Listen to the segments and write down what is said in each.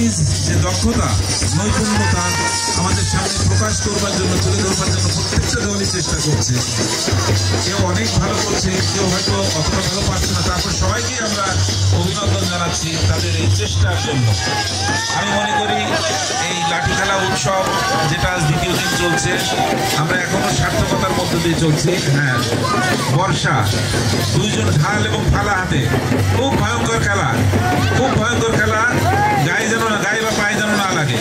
নিজ যে দক্ষতা নৈপুণ্যতা আমাদের সামনে প্রকাশ করবার জন্য, তুলে ধরবার জন্য প্রত্যেকটা দলই চেষ্টা করছে। কেউ অনেক ভালো করছে, কেউ হয়তো অতটা ভালো পারছে না। তারপর সবাইকেই আমরা অভিনন্দন জানাচ্ছি তাদের এই চেষ্টার জন্য। আমি মনে করি এই লাঠি খেলা উৎসব যেটা আজ দ্বিতীয় দিন চলছে, আমরা এখনো সার্থকতার মধ্য দিয়ে চলছি। হ্যাঁ, বর্ষা, দুইজন ঢাল এবং ফালা হাতে, খুব ভয়ঙ্কর খেলা, খুব ভয়ঙ্কর খেলা। গায়ে যেন না, গায়ে বা পায়ে যেন না লাগে।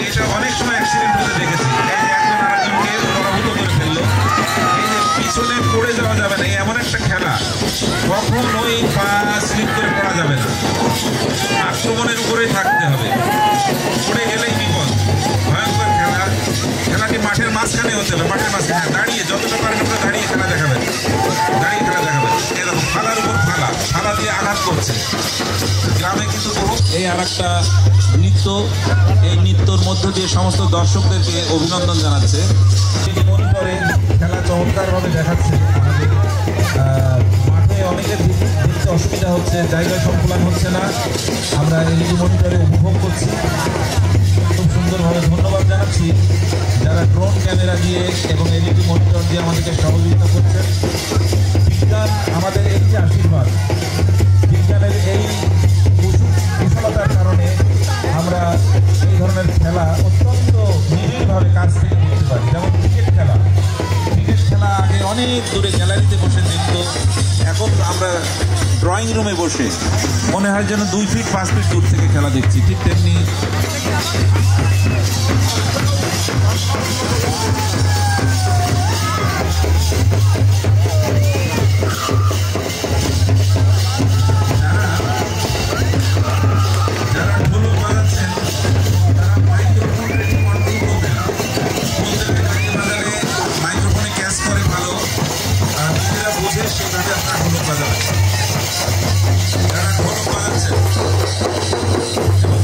এটা অনেক সময় অ্যাক্সিডেন্ট হতে দেখেছি। এই যে একজন আরেকজনকে পরাভূত করে ফেললো। এই যে পিছনে পড়ে যাওয়া যাবে না, এমন একটা খেলা, কখনোই পা স্লিপ করে পড়া যাবে না, আক্রমণের উপরেই থাকতে হবে, পড়ে গেলেই বিপদ। ভয়ঙ্কর খেলা। খেলাটি মাঠের মাঝখানে হতে হবে, মাঠের মাঝখানে দাঁড়িয়ে, যতটা পারবেন দাঁড়িয়ে খেলা দেখাবেন, দাঁড়িয়ে খেলা দেখাবেন। এরকম ফালার উপর ফালা, ফালা দিয়ে আঘাত করছে। গ্রামে কিন্তু এই আর একটা নৃত্য, এই নৃত্যর মধ্য দিয়ে সমস্ত দর্শকদেরকে অভিনন্দন জানাচ্ছে। মনিটরে খেলা চমৎকারভাবে দেখাচ্ছে। মাঠে অনেকের দেখতে অসুবিধা হচ্ছে, জায়গায় সংকুলান হচ্ছে না, আমরা এলইডি মনিটরে উপভোগ করছি খুব সুন্দরভাবে। ধন্যবাদ জানাচ্ছি যারা ড্রোন ক্যামেরা দিয়ে এবং এলইডি মনিটর দিয়ে আমাদেরকে সহযোগিতা করছেন। বিজ্ঞান আমাদের এই যে আশীর্বাদ, বিজ্ঞানের এই কুশলতার কারণে আমরা এই ধরনের খেলা অত্যন্ত নিবিড়ভাবে কাছ থেকে দেখতে পারি। যেমন ক্রিকেট খেলা, ক্রিকেট খেলা আগে অনেক দূরে গ্যালারিতে বসে দেখত, এখন আমরা ড্রয়িং রুমে বসে মনে হয় যেন 2 ফিট 5 ফিট দূর থেকে খেলা দেখছি। ঠিক তেমনি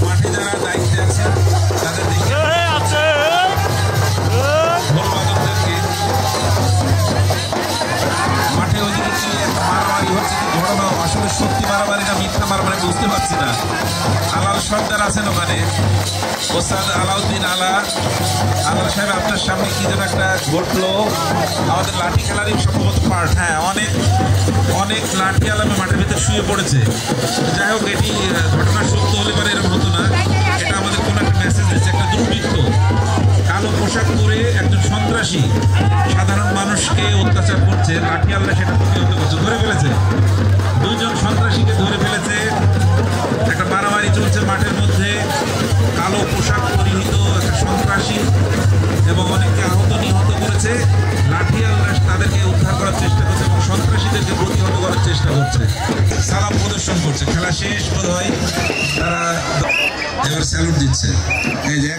মাঠে যারা দায়িত্বে আছেন তাদের মাঠে ওইদিকে কি একটা মারামারি হচ্ছে, কি ঘটনা আসলে সত্যি মারামারি না মিথ্যা মারামারি বুঝতে পারছি না। আলাল সর্দার আছেন ওখানে, ওস্তাদ আলাউদ্দিন আলাল সাহেব, আপনার সামনে কি যেন একটা ঘটলো, আমাদের লাঠি খেলারই সম্ভবত পার্ট। হ্যাঁ, অনেক অনেক লাঠি আলামে মাঠের ভিতরে শুয়ে পড়েছে। যাই হোক, এটি ঘটনা সত্য হলে পারে, এরকম হতো না। এটা আমাদের কোনো একটা মেসেজ দিচ্ছে। একটা দুর্বৃত্ত কালো পোশাক পরে একজন সন্ত্রাসী সাধারণ মানুষকে অত্যাচার করছে, লাঠি আল্লাহ সেটা প্রতিহত করছে, ধরে ফেলেছে। 2 জন সন্ত্রাসীকে ধরে ফেলেছে। একটা মারামারি চলছে মাঠের মধ্যে, কালো পোশাক পরিহিত একটা সন্ত্রাসী, এবং অনেককে আহত নিহত করেছে। লাঠি আল্লাহ তাদেরকে উদ্ধার করার চেষ্টা করছে এবং সন্ত্রাসীদেরকে প্রতিহত করার চেষ্টা করছে, সালাম প্রদর্শন করছে। খেলা শেষ বোধ হয়, তারা এবার স্যালুট দিচ্ছে। এই যে